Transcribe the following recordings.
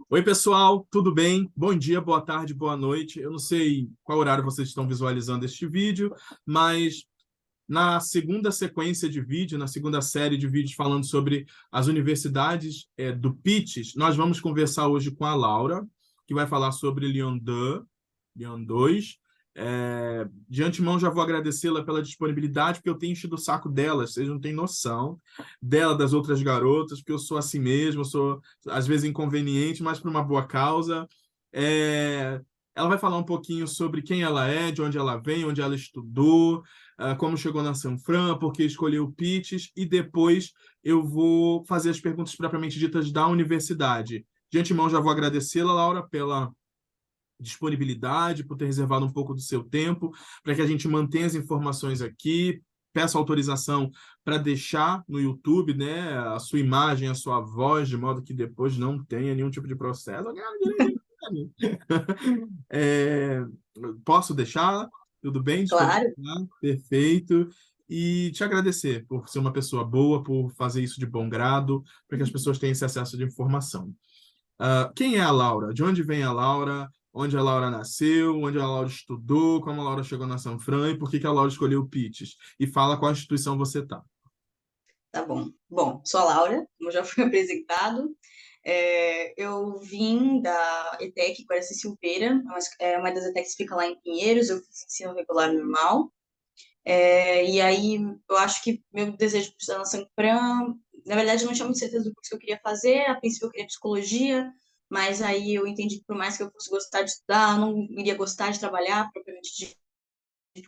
Oi, pessoal, tudo bem? Bom dia, boa tarde, boa noite. Eu não sei qual horário vocês estão visualizando este vídeo, mas na segunda sequência de vídeo, na segunda série de vídeos falando sobre as universidades do PITES, nós vamos conversar hoje com a Laura, que vai falar sobre Lyon 2, Lyon 2. De antemão, já vou agradecê-la pela disponibilidade, porque eu tenho enchido o saco dela, vocês não têm noção dela, das outras garotas, porque eu sou assim mesmo, eu sou às vezes inconveniente, mas por uma boa causa. É, Ela vai falar um pouquinho sobre quem ela é, de onde ela vem, onde ela estudou, como chegou na Sanfran, por que escolheu o PITES, e depois eu vou fazer as perguntas propriamente ditas da universidade. De antemão, já vou agradecê-la, Laura, pela disponibilidade, por ter reservado um pouco do seu tempo, para que a gente mantenha as informações aqui. Peço autorização para deixar no YouTube, né, a sua imagem, a sua voz, de modo que depois não tenha nenhum tipo de processo. É, Posso deixar? Tudo bem? Claro, Disponibilizar? Perfeito. E te agradecer por ser uma pessoa boa, por fazer isso de bom grado, para que as pessoas tenham esse acesso de informação. Quem é a Laura? De onde vem a Laura? Onde a Laura nasceu? Onde a Laura estudou? Como a Laura chegou na Sanfran? E por que a Laura escolheu o PITES? E fala qual instituição você está. tá bom. Bom, sou a Laura, como já foi apresentado. Eu vim da ETEC, Guaraci Silveira, é uma das ETECs que fica lá em Pinheiros, eu fiz ensino regular normal. E aí, eu acho que meu desejo de estudar na Sanfran, na verdade, eu não tinha muita certeza do curso que eu queria fazer, a princípio eu queria psicologia, mas aí eu entendi que por mais que eu fosse gostar de estudar, eu não iria gostar de trabalhar propriamente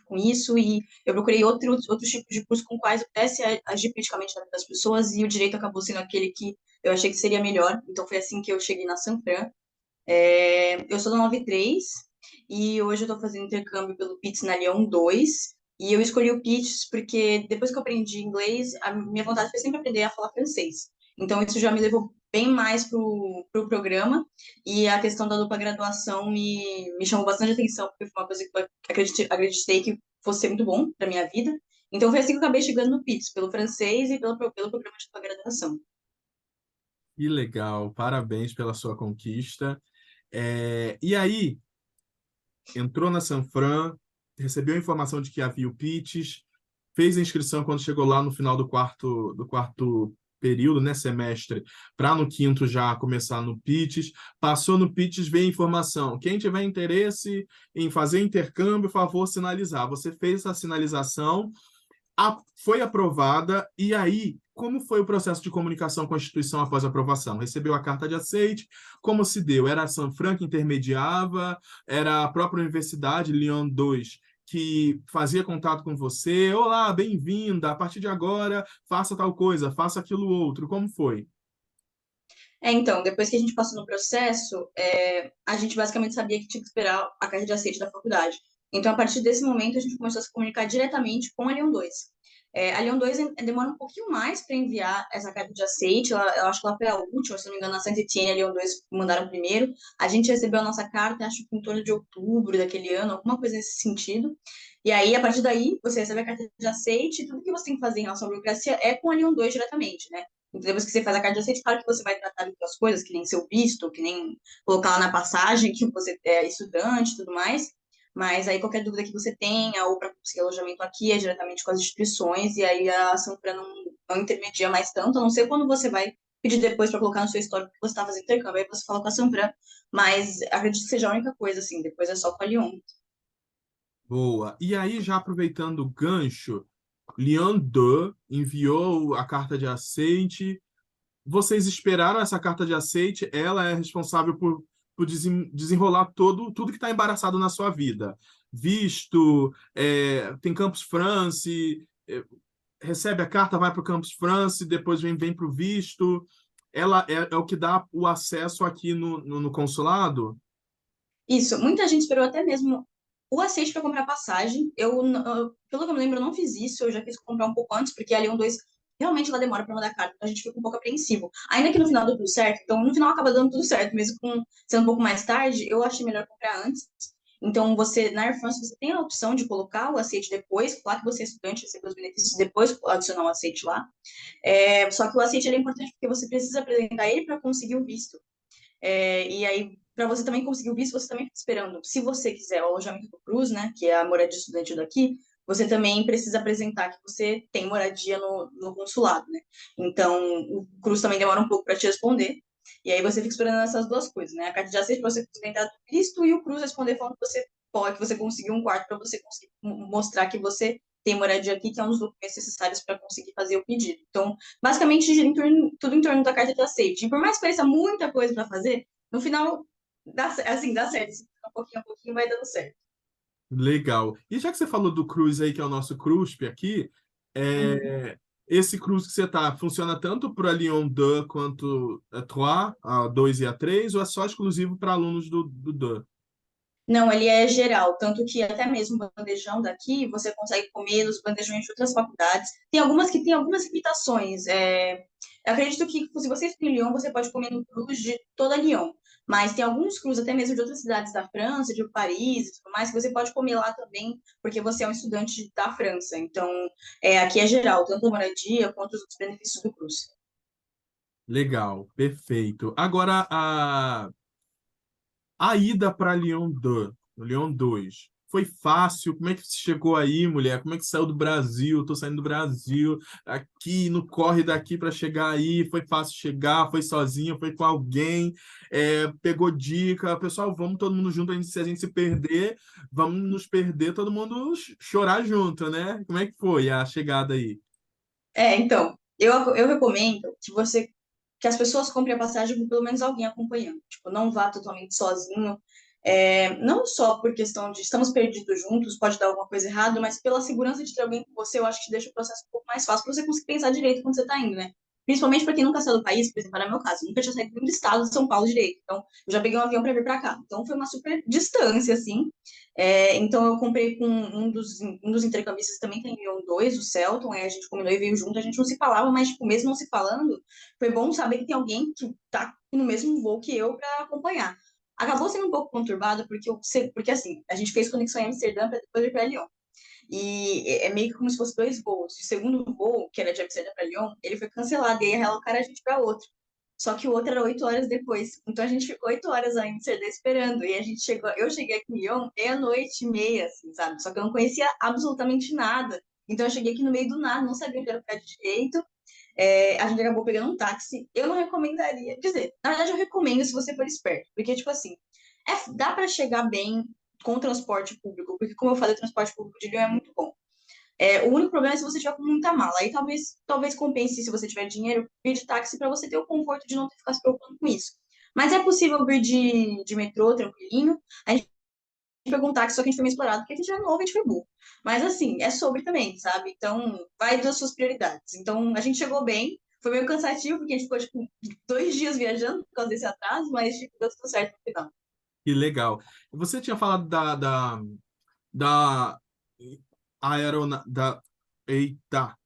com isso e eu procurei outros tipos de curso com quais eu pudesse agir politicamente na vida das pessoas e o direito acabou sendo aquele que eu achei que seria melhor. Então foi assim que eu cheguei na Sanfran. Eu sou da 93 e hoje eu estou fazendo intercâmbio pelo PITS na Lyon 2 e eu escolhi o PITS porque depois que eu aprendi inglês, a minha vontade foi sempre aprender a falar francês. Então isso já me levou bem mais pro programa e a questão da dupla graduação me chamou bastante atenção porque foi uma coisa que eu acreditei que fosse ser muito bom para minha vida. Então foi assim que eu acabei chegando no PITS, pelo francês e pelo programa de dupla graduação. Que legal, parabéns pela sua conquista. E aí, entrou na Sanfran, recebeu a informação de que havia o PITES, fez a inscrição quando chegou lá no final do quarto período, né, semestre, para no quinto já começar no PITES. Passou no PITES, veio a informação. Quem tiver interesse em fazer intercâmbio, favor sinalizar. Você fez essa sinalização, foi aprovada, e aí, como foi o processo de comunicação com a instituição após a aprovação? Recebeu a carta de aceite? Como se deu? Era a Sanfran que intermediava? Era a própria Universidade Lyon 2 que fazia contato com você? Olá, bem-vinda, a partir de agora, faça tal coisa, faça aquilo outro. Como foi? Então, depois que a gente passou no processo, a gente basicamente sabia que tinha que esperar a carta de aceite da faculdade. Então, a partir desse momento, a gente começou a se comunicar diretamente com a Lyon 2. A Lyon 2 demora um pouquinho mais para enviar essa carta de aceite, eu acho que ela foi a última, se não me engano, a Saint-Étienne e a Lyon 2 mandaram primeiro. A gente recebeu a nossa carta, acho que em torno de outubro daquele ano, alguma coisa nesse sentido. E aí, a partir daí, você recebe a carta de aceite, e tudo que você tem que fazer em relação à burocracia é com a Lyon 2 diretamente, né? Então, depois que você faz a carta de aceite, claro que você vai tratar de outras coisas, que nem seu visto, que nem colocar lá na passagem que você é estudante e tudo mais. Mas aí qualquer dúvida que você tenha, ou para conseguir alojamento aqui, é diretamente com as instituições, e aí a Sanfran não intermedia mais tanto, a não ser quando você vai pedir depois para colocar no seu histórico que você está fazendo intercâmbio, aí você fala com a Sanfran. Mas acredito que seja a única coisa, assim, depois é só com a Lyon. Boa. E aí, já aproveitando o gancho, Lyon 2 enviou a carta de aceite. Vocês esperaram essa carta de aceite? Ela é responsável por desenrolar tudo que está embaraçado na sua vida. Visto, tem Campus France, recebe a carta, vai para o Campus France, depois vem para o visto. Ela é o que dá o acesso aqui no consulado? Isso, muita gente esperou até mesmo o aceite para comprar passagem. Pelo que eu me lembro, eu não fiz isso, eu já quis comprar um pouco antes, porque a Lyon 2 realmente ela demora para mandar carta, então a gente fica um pouco apreensivo. Ainda que no final deu tudo certo, então no final acaba dando tudo certo, mesmo sendo um pouco mais tarde, eu achei melhor comprar antes. Então, você, na Air France, você tem a opção de colocar o aceite depois, falar que você é estudante, receber os benefícios depois, adicionar o aceite lá. Só que o aceite ele é importante porque você precisa apresentar ele para conseguir o visto. E aí, para você também conseguir o visto, você também fica esperando. Se você quiser o alojamento do Cruz, né, que é a moradia estudantil daqui, você também precisa apresentar que você tem moradia no consulado, né? Então, o Cruz também demora um pouco para te responder. E aí você fica esperando essas duas coisas, né? A carta de aceite para você conseguir entrar do visto e o Cruz responder falando que você pode, que você conseguiu um quarto para você conseguir mostrar que você tem moradia aqui, que é um dos documentos necessários para conseguir fazer o pedido. Então, basicamente, gira tudo em torno da carta de aceite. E por mais que pareça muita coisa para fazer, no final, dá certo. A pouquinho vai dando certo. Legal. E já que você falou do cruise aí, que é o nosso CRUSP aqui, Uhum. esse cruise que você tá, funciona tanto para Lyon 2 quanto a 3, a 2 e a 3, ou é só exclusivo para alunos do 2? Não, ele é geral, tanto que até mesmo o bandejão daqui, você consegue comer nos bandejões de outras faculdades. Tem algumas que têm algumas limitações. Eu acredito que se você escolher Lyon, você pode comer no cruz de toda Lyon. Mas tem alguns crus, até mesmo de outras cidades da França, de Paris e tudo mais, que você pode comer lá também, porque você é um estudante da França. Então, aqui é geral, tanto a moradia quanto os outros benefícios do cruz. Legal, perfeito. Agora, a ida para Lyon 2, foi fácil? Como é que você chegou aí, mulher? Como é que saiu do Brasil? Tô saindo do Brasil, aqui no corre daqui para chegar aí. Foi fácil chegar? Foi sozinha? Foi com alguém? Pegou dica? Pessoal, vamos todo mundo junto. Se a gente se perder, vamos nos perder, todo mundo chorar junto, né? Como é que foi a chegada aí? Então, eu recomendo que as pessoas comprem a passagem com pelo menos alguém acompanhando. Tipo, não vá totalmente sozinho. Não só por questão de estamos perdidos juntos, pode dar alguma coisa errada, mas pela segurança de ter alguém com você, eu acho que deixa o processo um pouco mais fácil para você conseguir pensar direito quando você está indo, né? Principalmente para quem nunca saiu do país, por exemplo, era meu caso, eu nunca tinha saído do estado de São Paulo direito. Então, eu já peguei um avião para vir para cá. Então, foi uma super distância, assim. Então, eu comprei com um dos intercambistas também tem Lyon 2, o Celton, aí a gente combinou e veio junto, a gente não se falava, mas, tipo, mesmo não se falando, foi bom saber que tem alguém que tá no mesmo voo que eu para acompanhar. Acabou sendo um pouco conturbado, porque assim, a gente fez conexão em Amsterdã para depois ir para Lyon. E é meio que como se fosse dois voos. O segundo voo, que era de Amsterdã para Lyon, ele foi cancelado, e aí realocaram a gente para outro. Só que o outro era 8 horas depois. Então a gente ficou 8 horas ainda em Amsterdã esperando. E a gente chegou, eu cheguei aqui em Lyon meia-noite e meia, assim, sabe? Só que eu não conhecia absolutamente nada. Então eu cheguei aqui no meio do nada, não sabia onde era o lugar direito. A gente acabou pegando um táxi. Eu não recomendaria. Quer dizer, na verdade, eu recomendo se você for esperto. Porque, tipo assim, dá para chegar bem com o transporte público. Porque, como eu falei, o transporte público de Lyon é muito bom. O único problema é se você tiver com muita mala. Aí talvez compense, se você tiver dinheiro, vir de táxi para você ter o conforto de não ter que ficar se preocupando com isso. Mas é possível vir de metrô tranquilinho. A gente pegou um táxi, só que a gente foi meio explorado, porque a gente era novo, a gente foi burro. Mas assim, é sobre também, sabe? Então, vai das suas prioridades. Então, a gente chegou bem. Foi meio cansativo, porque a gente ficou, tipo, 2 dias viajando por causa desse atraso, mas, tipo, deu tudo certo no final. Que legal. Você tinha falado da aerona, da, eita,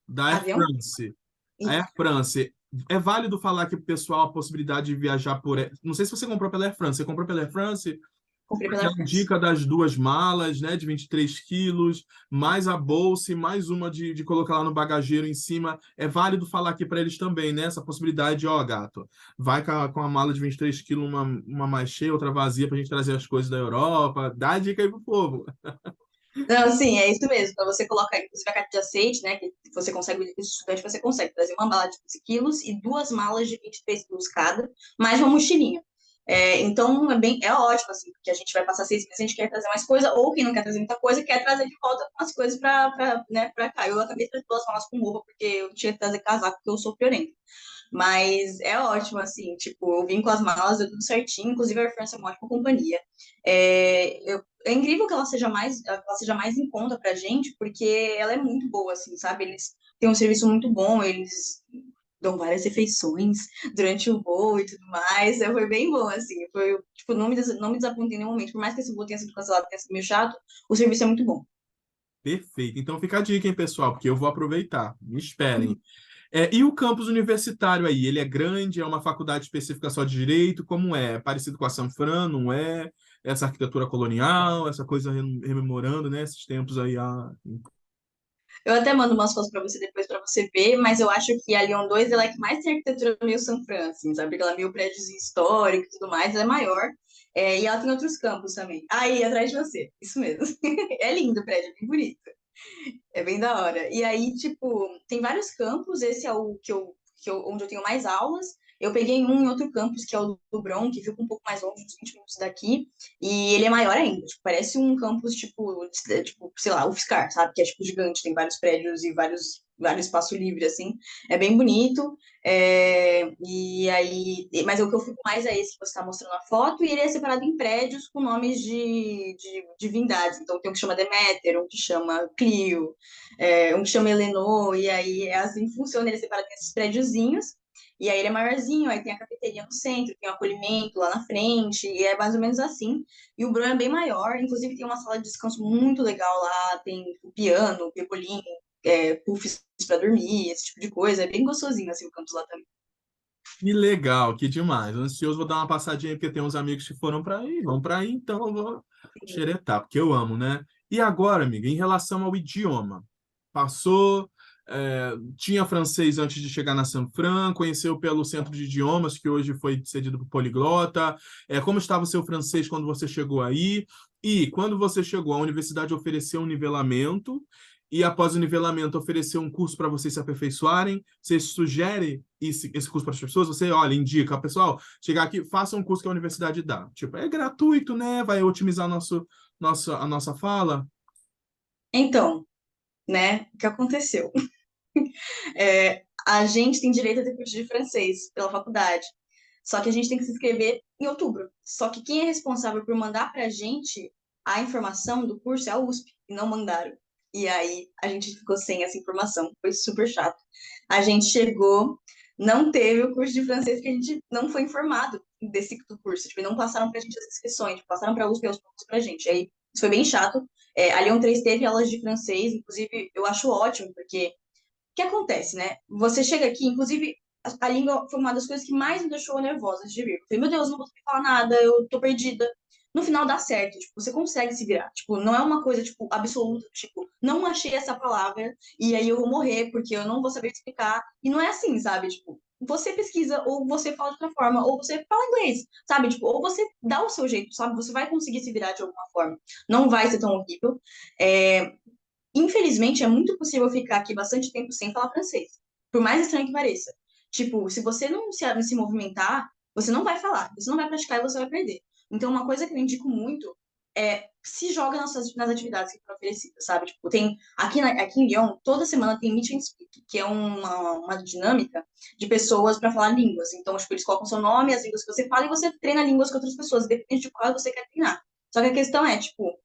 da Air Avião? France. A Ih, Air France, é válido falar que o pessoal a possibilidade de viajar por. Não sei se você comprou pela Air France. Você comprou pela Air France? comprei pela Aquela Air France. dica das duas malas, né, de 23 quilos, mais a bolsa e mais uma de colocar lá no bagageiro em cima. É válido falar aqui para eles também, né? Essa possibilidade de, ó, gato, vai com a mala de 23 quilos, uma mais cheia, outra vazia, para a gente trazer as coisas da Europa. Dá a dica aí pro povo. Não, sim, é isso mesmo. Então você coloca, inclusive, a carta de aceite, né? Que você consegue, o estudante, você consegue trazer uma mala de 15 quilos e duas malas de 23 quilos cada, mais uma mochilinha. Então é ótimo, assim, porque a gente vai passar 6 meses, a gente quer trazer mais coisa, ou quem não quer trazer muita coisa, quer trazer de volta as coisas né, pra cá. Eu acabei de trazer duas malas com roupa, porque eu tinha que trazer casaco, porque eu sou friorenta. Mas é ótimo, assim, tipo, eu vim com as malas, deu tudo certinho, inclusive a Air France é uma ótima companhia. É incrível que ela seja mais em conta pra gente, porque ela é muito boa, assim, sabe? Eles têm um serviço muito bom, eles dão várias refeições durante o voo e tudo mais. Foi bem bom, assim. Tipo, não me desapontei em nenhum momento. Por mais que esse voo tenha sido cancelado, tenha sido meio chato, o serviço é muito bom. Perfeito. Então fica a dica, hein, pessoal, porque eu vou aproveitar. Me esperem. E o campus universitário aí? Ele é grande? É uma faculdade específica só de direito? Como é? É parecido com a Sanfran, não é? essa arquitetura colonial, essa coisa rememorando, né, esses tempos aí. Eu até mando umas fotos pra você depois pra você ver, mas eu acho que a Lyon 2 ela é que mais tem arquitetura meio São Fran, assim, sabe? Porque ela é meio prédios históricos e tudo mais, ela é maior. E ela tem outros campos também. Aí, atrás de você, isso mesmo. É lindo o prédio, é bem bonito. É bem da hora. E aí, tipo, tem vários campos, esse é o onde eu tenho mais aulas. Eu peguei um em outro campus, que é o do Bron, que fica um pouco mais longe, uns 20 minutos daqui, e ele é maior ainda. Tipo, parece um campus, tipo, sei lá, UFSCar, sabe? Que é, tipo, gigante, tem vários prédios e vários espaço livre, assim. É bem bonito. E aí... Mas o que eu fico mais é esse que você está mostrando a foto, e ele é separado em prédios com nomes de divindades. Então, tem um que chama Deméter, um que chama Clio, um que chama Elenor, e aí é assim funciona, ele é separado nesses prédiozinhos. E aí ele é maiorzinho, aí tem a cafeteria no centro, tem o acolhimento lá na frente, e é mais ou menos assim. E o Bruno é bem maior, inclusive tem uma sala de descanso muito legal lá, tem o piano, o pebolim, puffs pra dormir, esse tipo de coisa. É bem gostosinho assim o campus lá também. Que legal, que demais. Ansioso, vou dar uma passadinha aí, porque tem uns amigos que foram para aí, vão para aí, então eu vou xeretar, porque eu amo, né? E agora, amiga, em relação ao idioma, passou, tinha francês antes de chegar na Sanfran, conheceu pelo Centro de Idiomas, que hoje foi cedido por Poliglota. Como estava o seu francês quando você chegou aí? E quando você chegou, a universidade ofereceu um nivelamento, e após o nivelamento ofereceu um curso para vocês se aperfeiçoarem. Você sugere esse curso para as pessoas? Você, olha, indica, pessoal, chegar aqui, faça um curso que a universidade dá. Tipo, é gratuito, né? Vai otimizar a nossa fala. Então, né, o que aconteceu? A gente tem direito a ter curso de francês pela faculdade. Só que a gente tem que se inscrever em outubro. Só que quem é responsável por mandar pra gente a informação do curso é a USP, e não mandaram. E aí a gente ficou sem essa informação. Foi super chato. A gente chegou, não teve o curso de francês porque a gente não foi informado desse do curso. Tipo, não passaram pra gente as inscrições, tipo, passaram pra USP e aos poucos pra gente. Aí isso foi bem chato. A Lyon 3 teve aulas de francês, inclusive eu acho ótimo, porque que acontece, né? Você chega aqui, inclusive, a língua foi uma das coisas que mais me deixou nervosa antes de vir. Eu falei, meu Deus, não vou falar nada, eu tô perdida. No final dá certo, tipo, você consegue se virar. Tipo, não é uma coisa, tipo, absoluta, tipo, não achei essa palavra e aí eu vou morrer porque eu não vou saber explicar. E não é assim, sabe? Tipo, você pesquisa, ou você fala de outra forma, ou você fala inglês, sabe? Tipo, ou você dá o seu jeito, sabe? Você vai conseguir se virar de alguma forma. Não vai ser tão horrível. É, Infelizmente, é muito possível ficar aqui bastante tempo sem falar francês, por mais estranho que pareça. Tipo, se você não se movimentar, você não vai falar, você não vai praticar e você vai perder. Então, uma coisa que eu indico muito é se joga nas atividades que foram oferecidas, sabe? Tipo, tem aqui em Lyon, toda semana tem Meet and Speak, que é uma dinâmica de pessoas para falar línguas. Então, tipo, eles colocam seu nome, as línguas que você fala, e você treina línguas com outras pessoas, depende de qual você quer treinar. Só que a questão é, tipo,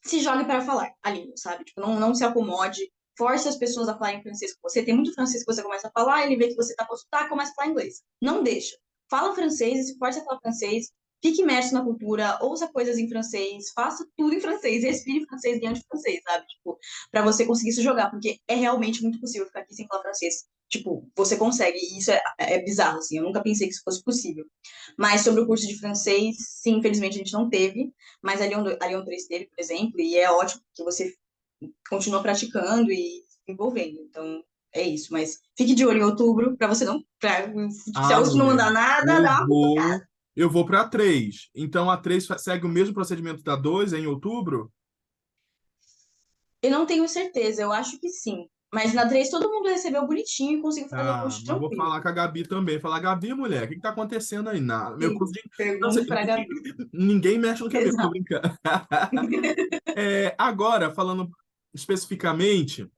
se jogue para falar a língua, sabe? Tipo, não se acomode, force as pessoas a falarem francês com você. Tem muito francês que você começa a falar, ele vê que você tá com sotaque, começa a falar inglês. Não deixa. Fala francês e se force a falar francês, fique imerso na cultura, ouça coisas em francês, faça tudo em francês, respire francês diante de francês, sabe? Tipo, para você conseguir se jogar, porque é realmente muito possível ficar aqui sem falar francês. Tipo, você consegue, e isso é bizarro, assim, eu nunca pensei que isso fosse possível. Mas sobre o curso de francês, sim, infelizmente a gente não teve, mas a Lyon 3 teve, por exemplo, e é ótimo que você continua praticando e se envolvendo. Então, é isso. Mas fique de olho em outubro, para você não. Se a Ah, USP não mulher, mandar nada, eu dá uma cutucada. vou, eu vou para a 3. Então a 3 segue o mesmo procedimento da 2 em outubro? Eu não tenho certeza, eu acho que sim. Mas na 3 todo mundo recebeu bonitinho e conseguiu fazer o Ah, curso mas vou tranquilo. falar com a Gabi também. Falar, Gabi, mulher, o que está acontecendo aí? Meu curso Sim, de. Não sei, pergunte para a Gabi. ninguém mexe no que é meu, tô Exato. brincando. Agora, falando especificamente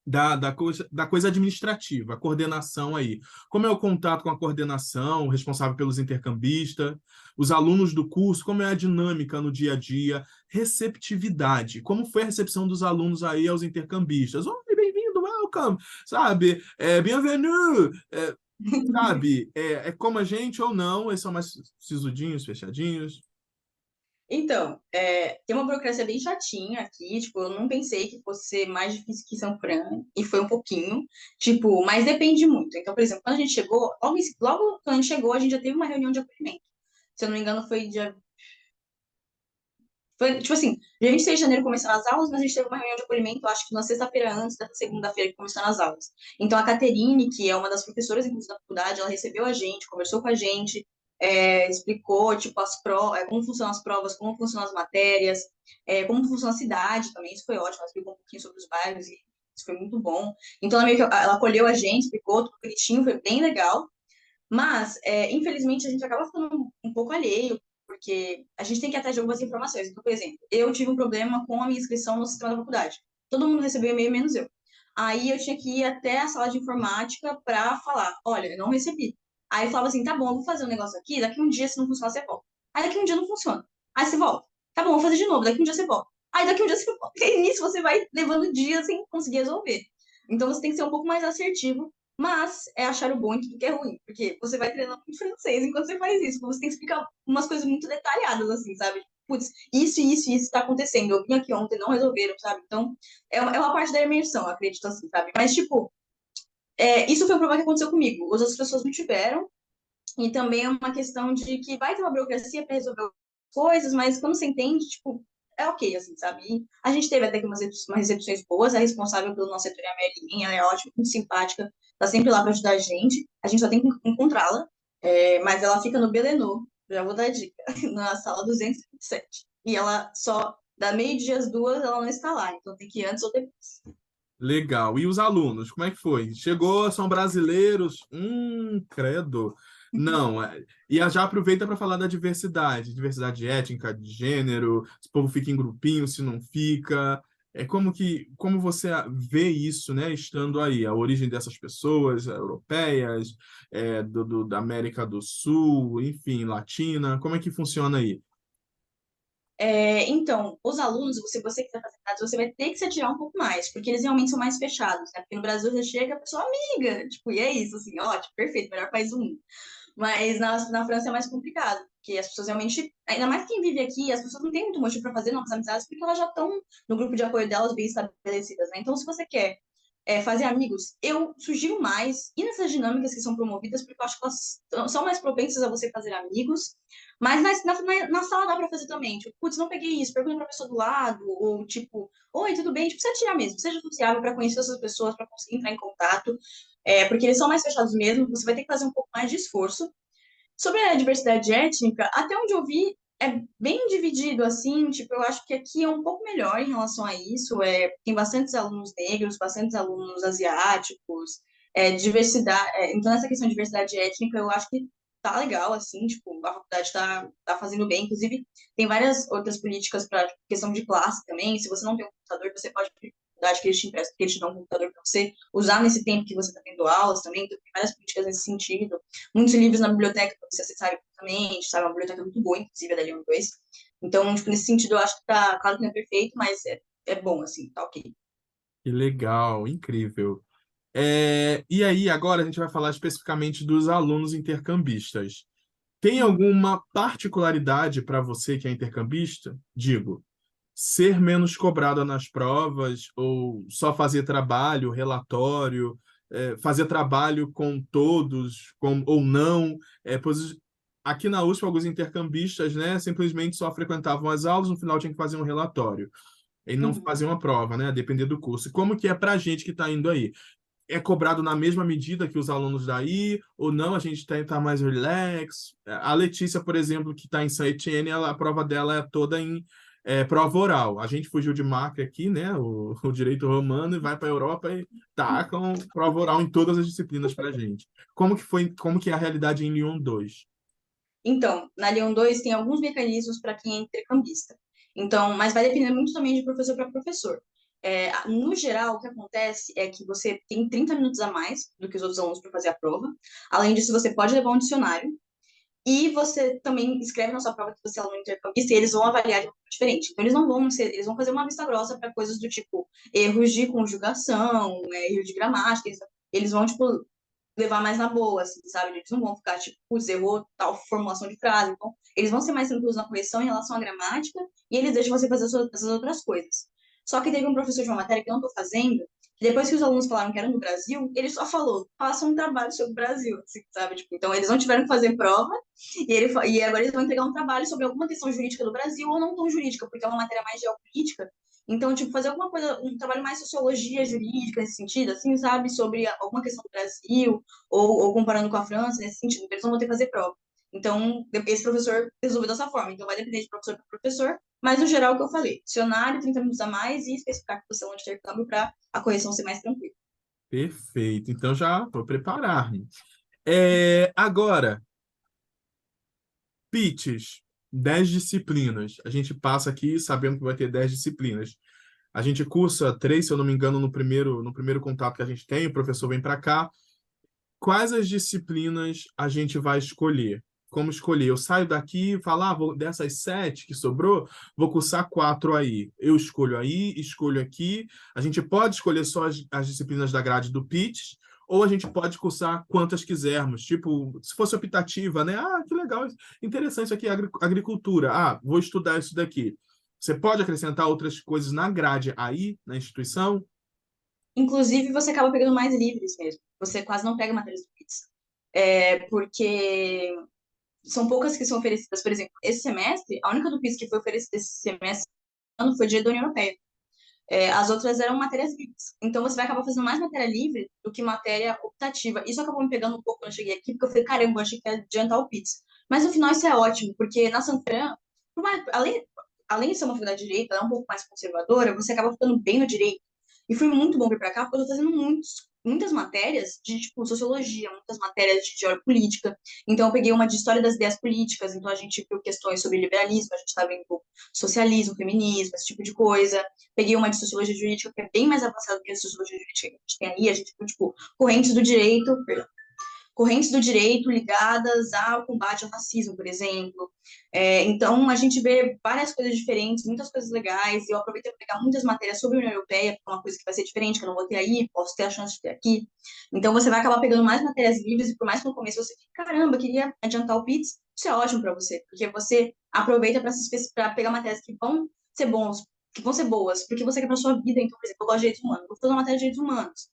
da coisa administrativa, a coordenação aí. Como é o contato com a coordenação, o responsável pelos intercambistas, os alunos do curso, como é a dinâmica no dia a dia, receptividade, como foi a recepção dos alunos aí aos intercambistas? Oi, bem-vindo, welcome, sabe? Bienvenue, sabe? É como a gente ou não, eles são mais sisudinhos, fechadinhos. Então, tem uma burocracia bem chatinha aqui, tipo, eu não pensei que fosse ser mais difícil que São Fran, e foi um pouquinho, tipo, mas depende muito. Então, por exemplo, quando a gente chegou, logo quando a gente chegou, a gente já teve uma reunião de acolhimento. Se eu não me engano, foi dia Foi, tipo assim, dia 26 de janeiro começaram as aulas, mas a gente teve uma reunião de acolhimento, acho que na sexta-feira antes dessa segunda-feira que começaram as aulas. Então, a Caterine, que é uma das professoras, inclusive, da faculdade, ela recebeu a gente, conversou com a gente, explicou, tipo, como funcionam as provas, como funcionam as matérias, como funciona a cidade também, isso foi ótimo, ela explicou um pouquinho sobre os bairros e isso foi muito bom. Então, ela acolheu a gente, explicou tudo bonitinho, foi bem legal. Mas, infelizmente, a gente acaba ficando um pouco alheio, porque a gente tem que ir atrás de algumas informações. Então, por exemplo, eu tive um problema com a minha inscrição no sistema da faculdade. Todo mundo recebeu e-mail, menos eu. Aí eu tinha que ir até a sala de informática para falar, olha, eu não recebi. Aí eu falava assim, tá bom, eu vou fazer um negócio aqui, daqui um dia, se não funcionar, você volta. Aí daqui um dia não funciona. Aí você volta. Tá bom, vou fazer de novo, daqui um dia você volta. Aí daqui um dia você volta. E nisso você vai levando dias sem conseguir resolver. Então você tem que ser um pouco mais assertivo, mas é achar o bom em tudo que é ruim, porque você vai treinando muito francês enquanto você faz isso. Você tem que explicar umas coisas muito detalhadas, assim, sabe? Putz, isso está acontecendo. Eu vim aqui ontem, não resolveram, sabe? Então, é uma parte da imersão, eu acredito assim, sabe? Mas, tipo, isso foi um problema que aconteceu comigo. As outras pessoas não tiveram, e também é uma questão de que vai ter uma burocracia para resolver coisas, mas quando você entende, tipo, é ok, assim, sabe? E a gente teve até que umas recepções boas, a responsável pelo nosso setor é a Merlin, ela é ótima, muito simpática, tá sempre lá para ajudar a gente só tem que encontrá-la, mas ela fica no Belenô, já vou dar a dica, na sala 227. E ela só, da meio-dia às 2, ela não está lá, então tem que ir antes ou depois. Legal. E os alunos, como é que foi? Chegou, são brasileiros? Credo. Não, e já aproveita para falar da diversidade étnica, de gênero, se o povo fica em grupinho, se não fica. Como você vê isso, né, estando aí, a origem dessas pessoas, europeias, da América do Sul, enfim, latina, como é que funciona aí? Então, os alunos, se você quiser fazer dados, você vai ter que se atirar um pouco mais, porque eles realmente são mais fechados, né? Porque no Brasil você chega, a pessoa amiga, tipo, e é isso, assim, ótimo, perfeito, melhor país do mundo. Mas na França é mais complicado, porque as pessoas realmente, ainda mais quem vive aqui, as pessoas não têm muito motivo para fazer novas amizades, porque elas já estão no grupo de apoio delas bem estabelecidas, né? Então, se você quer fazer amigos, eu sugiro mais ir nessas dinâmicas que são promovidas, porque eu acho que elas são mais propensas a você fazer amigos, mas na sala dá pra fazer também, tipo, putz, não peguei isso, pergunta pra pessoa do lado, ou tipo, oi, tudo bem? Tipo, precisa tirar mesmo, seja sociável pra conhecer essas pessoas, pra conseguir entrar em contato, porque eles são mais fechados mesmo, você vai ter que fazer um pouco mais de esforço. Sobre a diversidade étnica, até onde eu vi, é bem dividido, assim, tipo, eu acho que aqui é um pouco melhor em relação a isso, tem bastantes alunos negros, bastantes alunos asiáticos, diversidade, então essa questão de diversidade étnica, eu acho que tá legal, assim, tipo, a faculdade tá fazendo bem, inclusive tem várias outras políticas para questão de classe também, se você não tem um computador, você pode pedir à faculdade que eles te emprestam, que eles te dão um computador para você usar nesse tempo que você está tendo aulas também, então tem várias políticas nesse sentido, muitos livros na biblioteca para você acessar gratuitamente, sabe? Uma biblioteca muito boa, inclusive, a da Leão 2. Então, tipo, nesse sentido, eu acho que tá, claro que não é perfeito, mas é bom, assim, tá ok. Que legal, incrível. E aí, agora a gente vai falar especificamente dos alunos intercambistas. Tem Uhum. alguma particularidade para você que é intercambista? Digo, ser menos cobrada nas provas, ou só fazer trabalho, relatório, fazer trabalho com todos, ou não. Pois aqui na USP, alguns intercambistas, né, simplesmente só frequentavam as aulas, no final tinha que fazer um relatório. E não Uhum. fazer uma prova, né, a depender do curso. Como que é para a gente que está indo aí? É cobrado na mesma medida que os alunos daí, ou não, a gente tenta mais relax. A Letícia, por exemplo, que está em Saint-Étienne, a prova dela é toda em prova oral. A gente fugiu de marca aqui, né, o direito romano, e vai para a Europa e tá com prova oral em todas as disciplinas para a gente. Como que é a realidade em Lyon 2? Então, na Leão 2 tem alguns mecanismos para quem é intercambista. Então, mas vai depender muito também de professor para professor. No geral, o que acontece é que você tem 30 minutos a mais do que os outros alunos para fazer a prova. Além disso, você pode levar um dicionário. E você também escreve na sua prova que você é aluno intercambista e eles vão avaliar de uma forma diferente. Então, eles vão fazer uma vista grossa para coisas do tipo erros de conjugação, erros de gramática. Eles vão, tipo, levar mais na boa, assim, sabe? Eles não vão ficar, tipo, putz, errou tal formulação de frase. Então, eles vão ser mais tranquilos na correção em relação à gramática e eles deixam você fazer essas outras coisas. Só que teve um professor de uma matéria que eu não tô fazendo, Depois que os alunos falaram que era no Brasil, ele só falou, faça um trabalho sobre o Brasil, assim, sabe? Tipo, então, eles não tiveram que fazer prova, e agora eles vão entregar um trabalho sobre alguma questão jurídica do Brasil, ou não tão jurídica, porque é uma matéria mais geopolítica. Então, tipo, fazer alguma coisa, um trabalho mais sociologia jurídica nesse sentido, assim, sabe? Sobre alguma questão do Brasil, ou comparando com a França, nesse sentido. Eles não vão ter que fazer prova. Então, esse professor resolveu dessa forma. Então, vai depender de professor para professor, mas no geral, é o que eu falei: dicionário, 30 minutos a mais e especificar que você é um intercâmbio para a correção ser mais tranquila. Perfeito. Então já vou preparar-me. Agora, PITs, 10 disciplinas. A gente passa aqui sabendo que vai ter 10 disciplinas. A gente cursa 3, se eu não me engano, no primeiro contato que a gente tem, o professor vem para cá. Quais as disciplinas a gente vai escolher? Como escolher? Eu saio daqui e falo, dessas 7 que sobrou, vou cursar 4 aí. Eu escolho aí, escolho aqui. A gente pode escolher só as disciplinas da grade do PIT, ou a gente pode cursar quantas quisermos. Tipo, se fosse optativa, né? Ah, que legal, interessante isso aqui, agricultura. Ah, vou estudar isso daqui. Você pode acrescentar outras coisas na grade aí, na instituição? Inclusive, você acaba pegando mais livres mesmo. Você quase não pega matérias do PITS. Porque são poucas que são oferecidas. Por exemplo, esse semestre, a única do PITS que foi oferecida esse semestre foi de da União Europeia. As outras eram matérias livres. Então, você vai acabar fazendo mais matéria livre do que matéria optativa. Isso acabou me pegando um pouco quando eu cheguei aqui, porque eu falei, caramba, eu achei que ia adiantar o PITS. Mas, no final, isso é ótimo, porque na Sanfran, além de ser uma faculdade de direito, ela é um pouco mais conservadora, você acaba ficando bem no direito. E foi muito bom vir para cá, porque eu tô fazendo muitas matérias de, tipo, sociologia, muitas matérias de geopolítica. Então, eu peguei uma de história das ideias políticas, então a gente viu questões sobre liberalismo, a gente tá vendo socialismo, feminismo, esse tipo de coisa. Peguei uma de sociologia jurídica, que é bem mais avançada do que a sociologia jurídica que a gente tem aí. A gente viu, tipo, correntes do direito, correntes do direito ligadas ao combate ao racismo, por exemplo. Então, a gente vê várias coisas diferentes, muitas coisas legais, e eu aproveitei para pegar muitas matérias sobre a União Europeia, que é uma coisa que vai ser diferente, que eu não vou ter aí, posso ter a chance de ter aqui. Então, você vai acabar pegando mais matérias livres, e por mais que no começo você fique, caramba, queria adiantar o PITS, isso é ótimo para você, porque você aproveita para pegar matérias que vão ser bons, que vão ser boas, porque você quer para sua vida. Então, por exemplo, eu gosto de direitos humanos, vou fazer uma matéria de direitos humanos.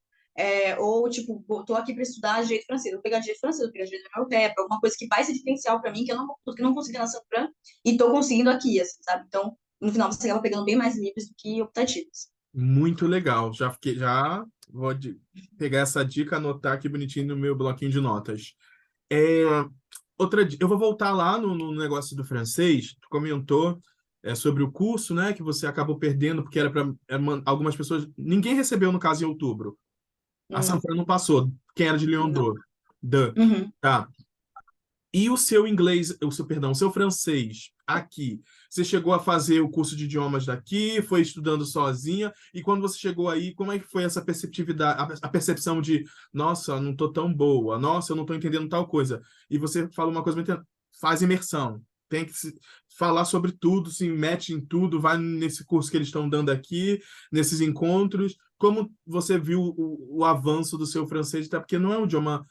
Ou, tipo, tô aqui para estudar direito francês, vou pegar direito francês, vou pegar direito europeia, para alguma coisa que vai ser diferencial para mim, que eu não consegui na Safran e tô conseguindo aqui, assim, sabe? Então, no final, você acaba pegando bem mais livres do que optativos. Muito legal. Já vou pegar essa dica, anotar aqui bonitinho no meu bloquinho de notas. É, eu vou voltar lá no negócio do francês. Tu comentou sobre o curso, né, que você acabou perdendo porque era para algumas pessoas. Ninguém recebeu no caso em outubro. A Não, Sanfran não passou. Quem era de Lyon não. Dan. Uhum. Tá. E o seu inglês, o seu francês aqui, você chegou a fazer o curso de idiomas daqui, foi estudando sozinha, e quando você chegou aí, como é que foi essa perceptividade, a percepção de, nossa, não tô tão boa, nossa, eu não tô entendendo tal coisa. E você fala uma coisa muito, faz imersão, tem que falar sobre tudo, se mete em tudo, vai nesse curso que eles estão dando aqui, nesses encontros. Como você viu o avanço do seu francês, até porque não é um idioma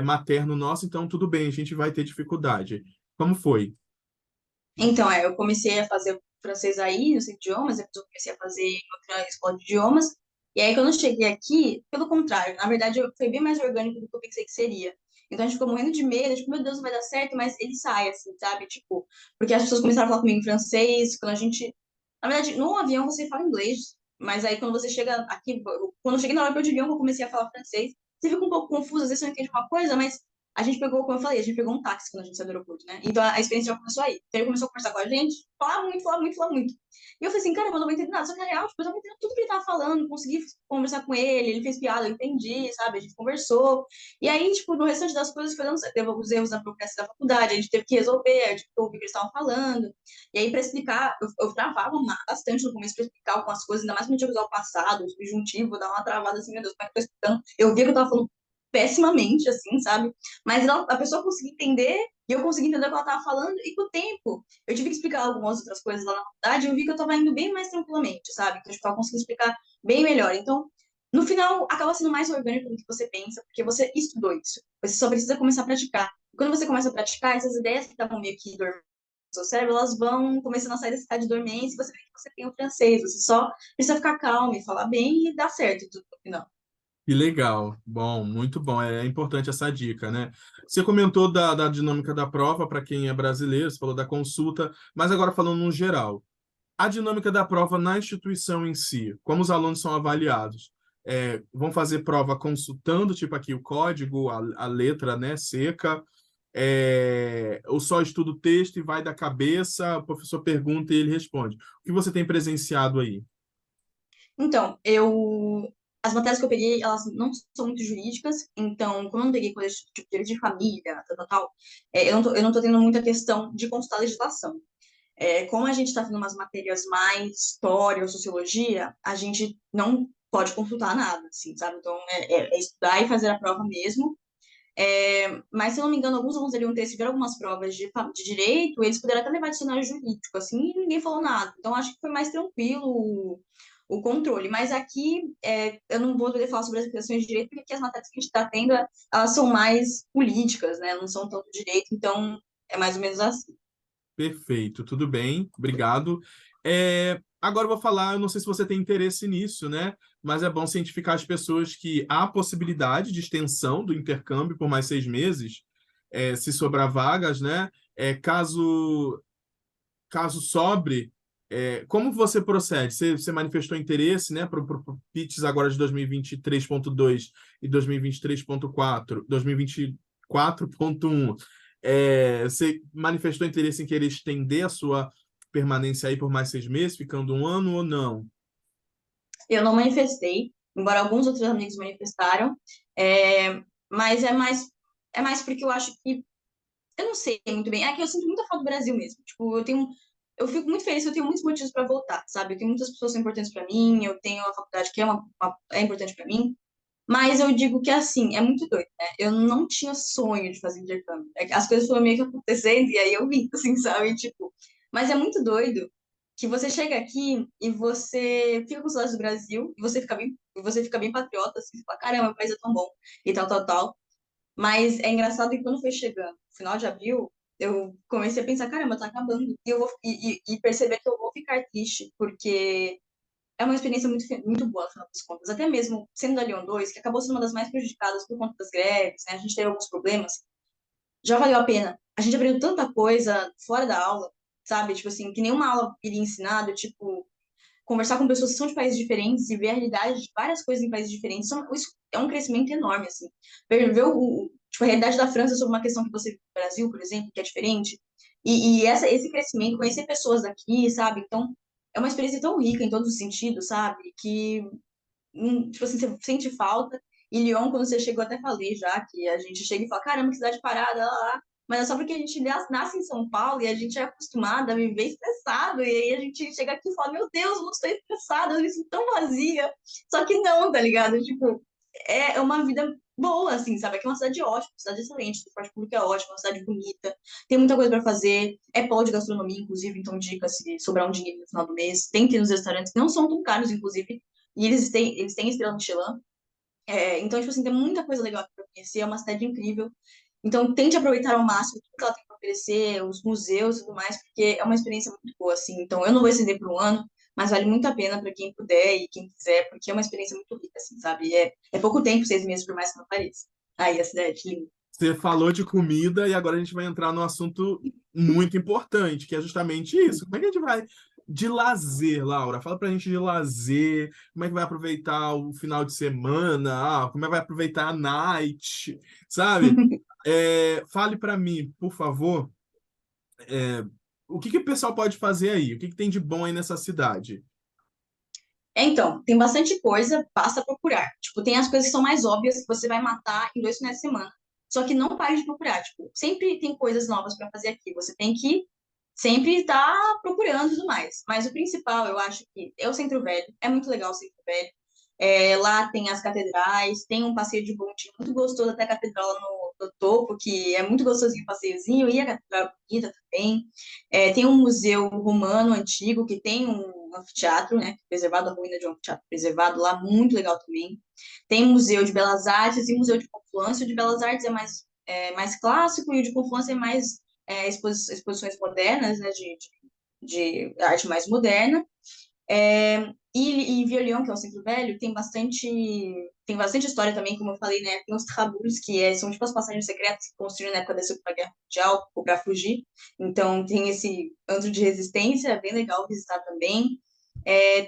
materno nosso, então tudo bem, a gente vai ter dificuldade. Como foi? Então, eu comecei a fazer francês aí, nos idiomas, depois eu comecei a fazer em outra escola de idiomas. E aí, quando eu cheguei aqui, pelo contrário, na verdade, foi bem mais orgânico do que eu pensei que seria. Então, a gente ficou morrendo de medo, tipo, meu Deus, não vai dar certo, mas ele sai, assim, sabe? Tipo, porque as pessoas começaram a falar comigo em francês, quando a gente... Na verdade, no avião você fala inglês, mas aí quando você chega aqui, quando eu cheguei na hora de avião, eu comecei a falar francês, você fica um pouco confuso, às vezes você não entende uma coisa, mas a gente pegou, como eu falei, a gente pegou um táxi quando a gente saiu do aeroporto, né? Então a experiência já começou aí. Então ele começou a conversar com a gente, falar muito, falar muito, falar muito. E eu falei assim, caramba, eu não vou entender nada. Só que na real, tipo, eu tava entendendo tudo que ele tava falando, consegui conversar com ele fez piada, eu entendi, sabe? A gente conversou. E aí, tipo, no restante das coisas foi dando certo. Teve alguns erros na burocracia da faculdade, a gente teve que resolver, a gente ouviu o que eles estavam falando. E aí, pra explicar, eu travava bastante no começo pra explicar algumas coisas, ainda mais quando a gente ia usar o passado, o subjuntivo, dar uma travada assim, meu Deus, como é que eu tô explicando? Eu via que eu tava falando pessimamente, assim, sabe? Mas a pessoa conseguia entender e eu consegui entender o que ela estava falando, e com o tempo eu tive que explicar algumas outras coisas lá na faculdade e eu vi que eu estava indo bem mais tranquilamente, sabe? Que eu estava conseguindo explicar bem melhor. Então, no final, acaba sendo mais orgânico do que você pensa, porque você estudou isso. Você só precisa começar a praticar. E quando você começa a praticar, essas ideias que estavam meio que dormentes seu cérebro, elas vão começando a sair desse estado de dormência e você vê que você tem o francês. Você só precisa ficar calmo e falar bem e dá certo tudo no final. Que legal. Bom, muito bom. É importante essa dica, né? Você comentou da dinâmica da prova para quem é brasileiro, você falou da consulta, mas agora falando no geral. A dinâmica da prova na instituição em si, como os alunos são avaliados? Vão fazer prova consultando, tipo aqui, o código, a letra, né, seca, ou só estuda o texto e vai da cabeça, o professor pergunta e ele responde. O que você tem presenciado aí? Então, as matérias que eu peguei, elas não são muito jurídicas, então, como eu não peguei coisas tipo direito de família, tal, tal, tal, eu não tô tendo muita questão de consultar a legislação. Como a gente está tendo umas matérias mais história ou sociologia, a gente não pode consultar nada, assim, sabe? Então, é estudar e fazer a prova mesmo. Mas, se eu não me engano, alguns alunos deviam ter, se tiveram algumas provas de direito, eles puderam até levar dicionário jurídico, assim, e ninguém falou nada. Então, acho que foi mais tranquilo o controle. Mas aqui, eu não vou poder falar sobre as questões de direito, porque aqui as matérias que a gente está tendo, elas são mais políticas, né? Não são tanto direito, então é mais ou menos assim. Perfeito, tudo bem, obrigado. Agora eu vou falar, eu não sei se você tem interesse nisso, né? Mas é bom cientificar as pessoas que há possibilidade de extensão do intercâmbio por mais 6 meses, se sobrar vagas, né? Caso sobre, como você procede? Você manifestou interesse, né, para o PITS agora de 2023.2 e 2023.4, 2024.1. Você manifestou interesse em querer estender a sua permanência aí por mais 6 meses, ficando um ano ou não? Eu não manifestei, embora alguns outros amigos manifestaram, é, mas é mais porque eu acho que, eu não sei muito bem, é que eu sinto muita falta do Brasil mesmo. Tipo, eu fico muito feliz, eu tenho muitos motivos para voltar, sabe? Eu tenho muitas pessoas que são importantes para mim, eu tenho a faculdade que é importante para mim, mas eu digo que assim, é muito doido, né? Eu não tinha sonho de fazer intercâmbio. É que as coisas foram meio que acontecendo e aí eu vim, assim, sabe? Tipo, mas é muito doido que você chega aqui e você fica com saudades do Brasil e você fica bem patriota, assim, você fala, caramba, o país é tão bom e tal, tal, tal. Mas é engraçado que quando foi chegando, no final de abril, eu comecei a pensar, caramba, tá acabando. E perceber que eu vou ficar triste, porque é uma experiência muito boa, no final das contas. Até mesmo sendo da Lyon 2, que acabou sendo uma das mais prejudicadas por conta das greves, né? A gente teve alguns problemas, já valeu a pena. A gente aprendeu tanta coisa fora da aula, sabe? Tipo assim, que nenhuma aula iria ensinar, tipo, conversar com pessoas que são de países diferentes e ver a realidade de várias coisas em países diferentes, isso é um crescimento enorme, assim. Ver tipo, a realidade da França sobre uma questão que você vive no Brasil, por exemplo, que é diferente. E esse crescimento, conhecer pessoas daqui, sabe? Então, é uma experiência tão rica em todos os sentidos, sabe? Que, tipo assim, você sente falta. E Lyon, quando você chegou, eu até falei já, que a gente chega e fala, caramba, que cidade parada, lá, lá. Mas é só porque a gente nasce em São Paulo e a gente é acostumado a viver estressado. E aí a gente chega aqui e fala, meu Deus, eu não estou estressada, eu me sinto tão vazia. Só que não, tá ligado? Tipo, é uma vida boa, assim, sabe? Aqui é uma cidade ótima, uma cidade excelente, o transporte público é ótimo, uma cidade bonita, tem muita coisa pra fazer, é polo de gastronomia, inclusive, então dica se sobrar um dinheiro no final do mês, tem que ir nos restaurantes, que não são tão caros, inclusive, e eles têm estrela Michelin. Então, tipo assim, tem muita coisa legal aqui pra conhecer, é uma cidade incrível. Então, tente aproveitar ao máximo tudo que ela tem para oferecer, os museus e tudo mais, porque é uma experiência muito boa, assim. Então, eu não vou estender por um ano, mas vale muito a pena para quem puder e quem quiser, porque é uma experiência muito rica, assim, sabe? É pouco tempo, 6 meses, por mais que não pareça. Aí, a cidade, linda. Você falou de comida e agora a gente vai entrar num assunto muito importante, que é justamente isso. Como é que a gente vai de lazer, Laura? Fala pra gente de lazer, como é que vai aproveitar o final de semana, como é que vai aproveitar a night, sabe? Fale para mim, por favor, o que que o pessoal pode fazer aí? O que que tem de bom aí nessa cidade? Então, tem bastante coisa, basta procurar. Tipo, tem as coisas que são mais óbvias que você vai matar em 2 finais de semana. Só que não pare de procurar. Tipo, sempre tem coisas novas para fazer aqui. Você tem que sempre estar procurando e tudo mais. Mas o principal, eu acho que é o Centro Velho. É muito legal o Centro Velho. Lá tem as catedrais, tem um passeio de bonde muito gostoso até a catedral lá no topo, que é muito gostosinho o passeiozinho, e a catedral é bonita também. Tem um museu romano antigo, que tem um anfiteatro, né, preservado, a ruína de um anfiteatro preservado lá, muito legal também. Tem museu de Belas Artes e museu de Confluência. O de Belas Artes é mais clássico e o de Confluência é mais exposições modernas, né, de arte mais moderna. E Violion, que é o Centro Velho, tem bastante história também, como eu falei, né? Tem os trabus, são tipo as passagens secretas que construíram na época da Segunda Guerra Mundial, ou para fugir. Então tem esse antro de resistência, é bem legal visitar também.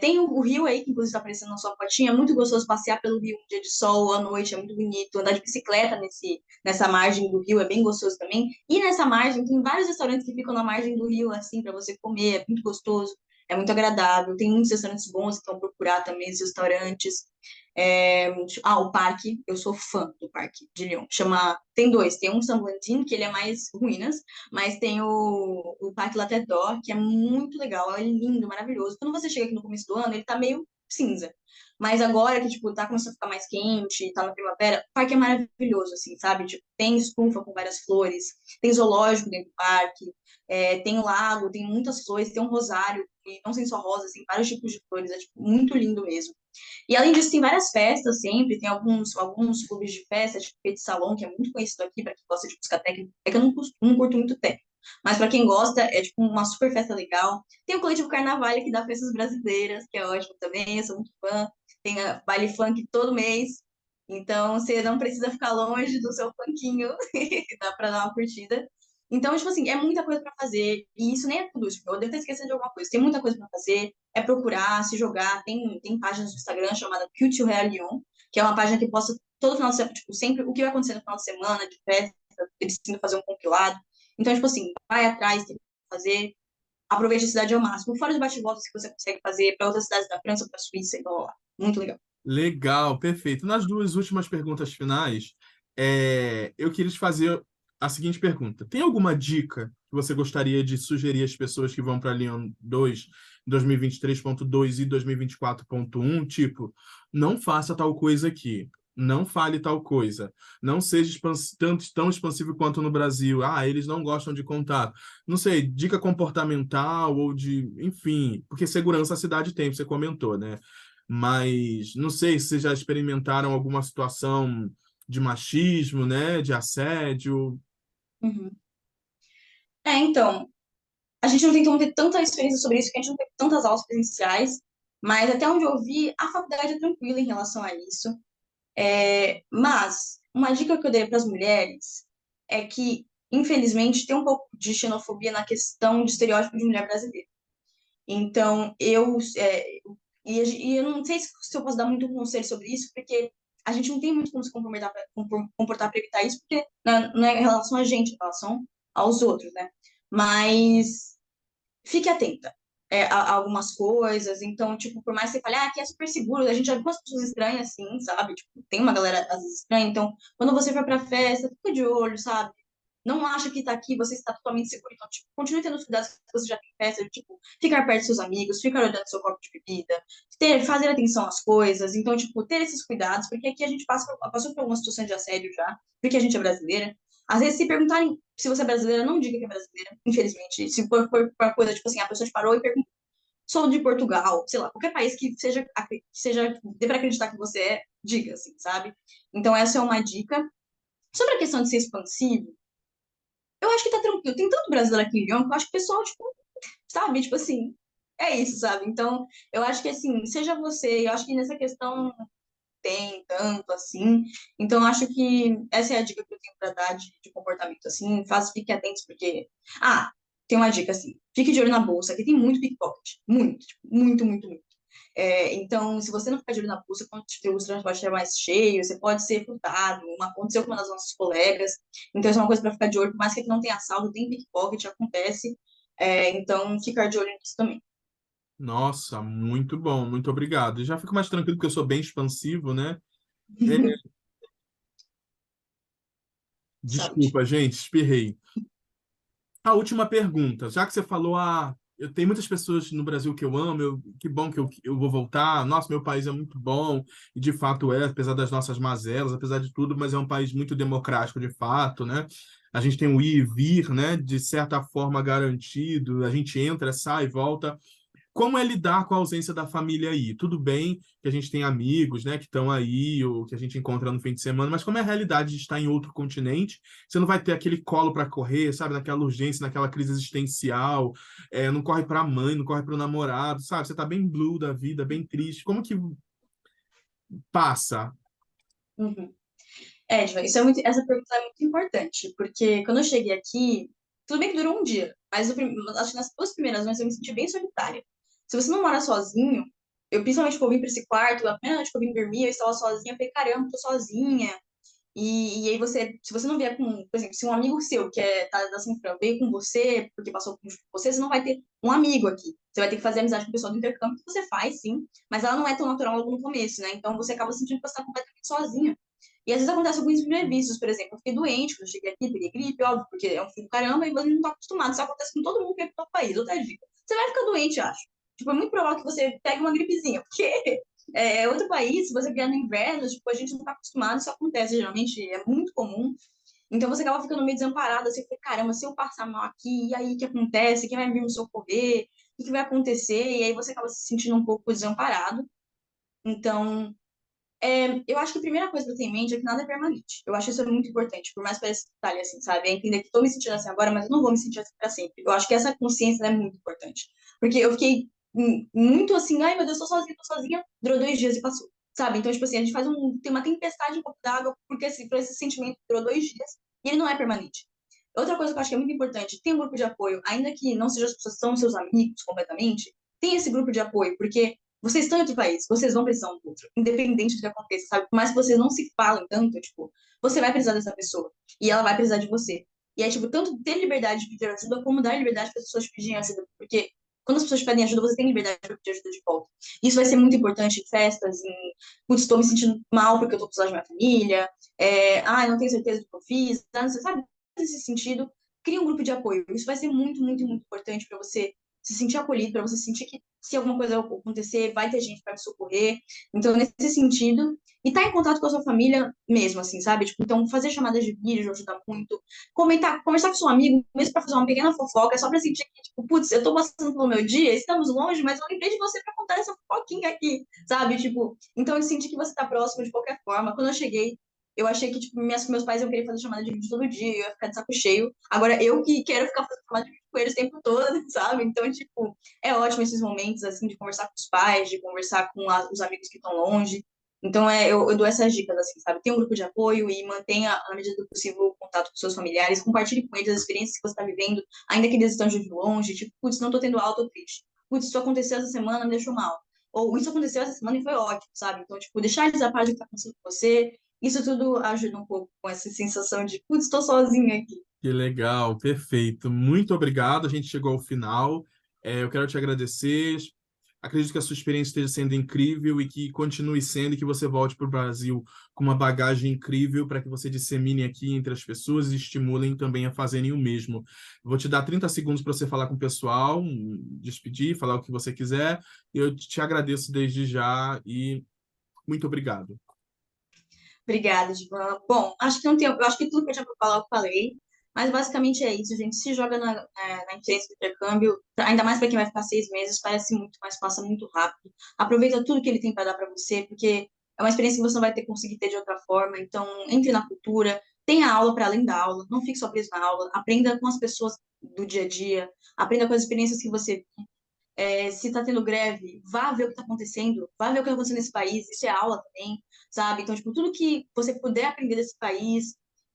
Tem o rio aí, que inclusive está aparecendo na sua fotinha, é muito gostoso passear pelo rio um dia de sol, à noite, é muito bonito. Andar de bicicleta nessa margem do rio é bem gostoso também. E nessa margem, tem vários restaurantes que ficam na margem do rio, assim, para você comer, é muito gostoso, é muito agradável. Tem muitos restaurantes bons, então procurar também esses restaurantes. O parque, eu sou fã do parque de Lyon. Tem dois, tem um Saint Valentin, que ele é mais ruínas, mas tem o Parque La Tête d'Or, que é muito legal, é lindo, maravilhoso. Quando você chega aqui no começo do ano, ele tá meio cinza. Mas agora que, tipo, tá começando a ficar mais quente, tá na primavera, o parque é maravilhoso, assim, sabe? Tipo, tem estufa com várias flores, tem zoológico dentro do parque, tem um lago, tem muitas flores, tem um rosário, e não tem só rosas, tem vários tipos de flores, é, tipo, muito lindo mesmo. E além disso, tem várias festas sempre, tem alguns clubes de festa, tipo Petit Salon, que é muito conhecido aqui para quem gosta de música técnica. É que eu não curto muito técnico, mas para quem gosta, é tipo uma super festa legal. Tem o Coletivo Carnaval, que dá festas brasileiras, que é ótimo também, eu sou muito fã. Tem a baile funk todo mês, então você não precisa ficar longe do seu funkinho, dá para dar uma curtida. Então, tipo assim, é muita coisa para fazer, e isso nem é tudo, tipo, eu devo estar esquecendo de alguma coisa. Tem muita coisa para fazer, é procurar, se jogar. Tem páginas no Instagram chamada Culture Lyon, que é uma página que posta todo final de semana, tipo, sempre o que vai acontecer no final de semana, de festa, eles tentam fazer um compilado. Então, tipo assim, vai atrás, tem que fazer, aproveite a cidade ao máximo. Fora os bate-voltas que você consegue fazer para outras cidades da França, para a Suíça, então, lá. Muito legal. Legal, perfeito. Nas duas últimas perguntas finais, eu queria te fazer a seguinte pergunta: tem alguma dica que você gostaria de sugerir às pessoas que vão para Lyon 2, 2023.2 e 2024.1? Tipo, não faça tal coisa aqui, não fale tal coisa, não seja tão expansivo quanto no Brasil. Ah, eles não gostam de contato. Não sei, dica comportamental ou de, enfim, porque segurança a cidade tem, você comentou, né? Mas não sei se vocês já experimentaram alguma situação de machismo, né, de assédio. Uhum. Então, a gente não tem como ter tanta experiência sobre isso, porque a gente não tem tantas aulas presenciais, mas até onde eu vi, a faculdade é tranquila em relação a isso. Mas uma dica que eu dei para as mulheres é que, infelizmente, tem um pouco de xenofobia na questão de estereótipo de mulher brasileira. Então, e eu não sei se eu posso dar muito conselho sobre isso, porque a gente não tem muito como se comportar para evitar isso, porque não é em relação a gente, é em relação aos outros, né? Mas fique atenta a algumas coisas. Então, tipo, por mais que você fale, aqui é super seguro, a gente já viu umas pessoas estranhas assim, sabe? Tipo, tem uma galera às vezes estranha. Então, quando você for pra festa, fica de olho, sabe? Não acha que tá aqui, você está totalmente seguro. Então, tipo, continue tendo os cuidados que você já tem em festa, tipo, ficar perto dos seus amigos, ficar olhando seu copo de bebida, fazer atenção às coisas. Então, tipo, ter esses cuidados, porque aqui a gente passou por algumas situações de assédio já, porque a gente é brasileira. Às vezes, se perguntarem se você é brasileira, não diga que é brasileira, infelizmente. Se for uma coisa, tipo assim, a pessoa te parou e perguntou, sou de Portugal, sei lá, qualquer país que seja dê para acreditar que você é, diga, assim, sabe? Então, essa é uma dica. Sobre a questão de ser expansivo, eu acho que tá tranquilo. Tem tanto brasileiro aqui em Lyon que eu acho que o pessoal, tipo, sabe? Tipo assim, é isso, sabe? Então, eu acho que, assim, seja você, eu acho que nessa questão tem tanto assim. Então, eu acho que essa é a dica que eu tenho para dar de comportamento, assim. Fiquem atentos, porque. Ah, tem uma dica, assim. Fique de olho na bolsa, aqui tem muito pickpocket. Muito, tipo, muito, muito, muito. Então, se você não ficar de olho na bolsa, quando o transporte estiver mais cheio, você pode ser furtado. Aconteceu com uma das nossas colegas. Então, isso é uma coisa para ficar de olho. Por mais que aqui não tenha assalto, tem pickpocket, acontece. Então, ficar de olho nisso também. Nossa, muito bom, muito obrigado. Já fico mais tranquilo porque eu sou bem expansivo, né? É, Saúde. desculpa, gente, espirrei. A última pergunta, já que você falou, eu tenho muitas pessoas no Brasil que eu amo, que bom que eu vou voltar. Nossa, meu país é muito bom, e de fato é, apesar das nossas mazelas, apesar de tudo, mas é um país muito democrático, de fato, né? A gente tem o ir e vir, né? De certa forma garantido, a gente entra, sai, volta. como é lidar com a ausência da família aí? Tudo bem que a gente tem amigos, né, que estão aí, ou que a gente encontra no fim de semana, mas como é a realidade de estar em outro continente, você não vai ter aquele colo para correr, sabe, naquela urgência, naquela crise existencial, não corre para a mãe, não corre para o namorado, sabe? Você tá bem blue da vida, bem triste. Como que passa? Uhum. Edvan, essa pergunta é muito importante, porque quando eu cheguei aqui, tudo bem que durou um dia, mas acho que nas 2 primeiras noites eu me senti bem solitária. Se você não mora sozinho, eu principalmente que eu vim pra esse quarto, a primeira noite que eu vim dormir, eu estava sozinha, eu falei, caramba, tô sozinha. E aí se você não vier com, por exemplo, se um amigo seu que tá da São Fran veio com você, porque passou com você, você não vai ter um amigo aqui. Você vai ter que fazer amizade com o pessoal do intercâmbio, que você faz, sim, mas ela não é tão natural logo no começo, né? Então você acaba sentindo que você tá completamente sozinha. E às vezes acontece alguns imprevistos, por exemplo, eu fiquei doente quando eu cheguei aqui, peguei gripe, óbvio, porque é um frio do caramba e você não tá acostumado. Isso acontece com todo mundo que vem pro país, outra dica. Você vai ficar doente, acho. Tipo, é muito provável que você pegue uma gripezinha, porque outro país, se você vier no inverno, tipo, a gente não tá acostumado, isso acontece, geralmente é muito comum. Então você acaba ficando meio desamparado, assim, porque, caramba, se eu passar mal aqui, e aí o que acontece? Quem vai vir me socorrer? O que vai acontecer? E aí você acaba se sentindo um pouco desamparado. Então, eu acho que a primeira coisa que eu tenho em mente é que nada é permanente. Eu acho isso muito importante, por mais que pareça detalhe, assim, sabe? É entender que estou me sentindo assim agora, mas eu não vou me sentir assim para sempre. Eu acho que essa consciência é muito importante. Porque eu fiquei muito assim, ai meu Deus, tô sozinha, durou 2 dias e passou. Sabe? Então, tipo assim, a gente tem uma tempestade em copo d'água, porque por esse sentimento durou 2 dias e ele não é permanente. Outra coisa que eu acho que é muito importante, tem um grupo de apoio, ainda que não sejam as pessoas que são seus amigos completamente, tem esse grupo de apoio, porque vocês estão em outro país, vocês vão precisar um do outro, independente do que aconteça, sabe? Por mais que vocês não se falem tanto, tipo, você vai precisar dessa pessoa e ela vai precisar de você. E é, tipo, tanto ter liberdade de pedir ajuda, como dar liberdade para as pessoas te pedirem ajuda, porque quando as pessoas te pedem ajuda, você tem liberdade para pedir ajuda de volta. Isso vai ser muito importante em festas, putz, estou me sentindo mal porque eu estou precisando de minha família, não tenho certeza do que eu fiz, não sei, sabe? Nesse sentido, cria um grupo de apoio. Isso vai ser muito, muito, muito importante para você se sentir acolhido, para você sentir que se alguma coisa acontecer, vai ter gente para te socorrer. Então, nesse sentido, e estar em contato com a sua família mesmo, assim, sabe? Tipo, então, fazer chamadas de vídeo ajuda muito. Conversar com seu amigo, mesmo para fazer uma pequena fofoca, só para sentir que, tipo, putz, eu tô passando pelo meu dia, estamos longe, mas eu lembrei de você para contar essa fofoquinha aqui, sabe? Tipo, então eu senti que você tá próximo de qualquer forma. Quando eu cheguei, eu achei que, tipo, meus pais iam querer fazer chamada de vídeo todo dia, eu ia ficar de saco cheio. Agora, eu que quero ficar fazendo chamada de vídeo com eles o tempo todo, sabe? Então, tipo, é ótimo esses momentos, assim, de conversar com os pais, de conversar com os amigos que estão longe. Então, eu dou essas dicas, assim, sabe? Tem um grupo de apoio e mantenha, na medida do possível, o contato com seus familiares. Compartilhe com eles as experiências que você está vivendo, ainda que eles estão de longe. Tipo, putz, não tô tendo alta ou triste. Putz, isso aconteceu essa semana, me deixou mal. Ou isso aconteceu essa semana e foi ótimo, sabe? Então, tipo, deixar eles a par do que tá acontecendo com você. Isso tudo ajuda um pouco com essa sensação de, putz, estou sozinha aqui. Que legal, perfeito. Muito obrigado. A gente chegou ao final. Eu quero te agradecer. Acredito que a sua experiência esteja sendo incrível e que continue sendo e que você volte para o Brasil com uma bagagem incrível para que você dissemine aqui entre as pessoas e estimulem também a fazerem o mesmo. Vou te dar 30 segundos para você falar com o pessoal, despedir, falar o que você quiser. Eu te agradeço desde já e muito obrigado. Obrigada, Divan. Bom, acho que não tem, eu acho que tudo que eu tinha para falar eu falei, mas basicamente é isso, gente. Se joga na influência do intercâmbio, ainda mais para quem vai ficar 6 meses, parece muito, mas passa muito rápido. Aproveita tudo que ele tem para dar para você, porque é uma experiência que você não vai ter conseguir ter de outra forma. Então, entre na cultura, tenha aula para além da aula, não fique só preso na aula, aprenda com as pessoas do dia a dia, aprenda com as experiências que você se está tendo greve, vá ver o que está acontecendo, vá ver o que está acontecendo nesse país, isso é aula também, sabe? Então, tipo, tudo que você puder aprender desse país,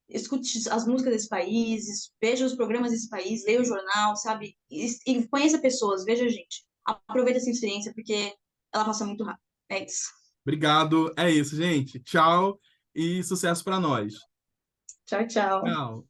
escute as músicas desse país, veja os programas desse país, leia o jornal, sabe? E conheça pessoas, veja gente. Aproveita essa experiência, porque ela passa muito rápido. É isso. Obrigado. É isso, gente. Tchau e sucesso para nós. Tchau, tchau. Tchau.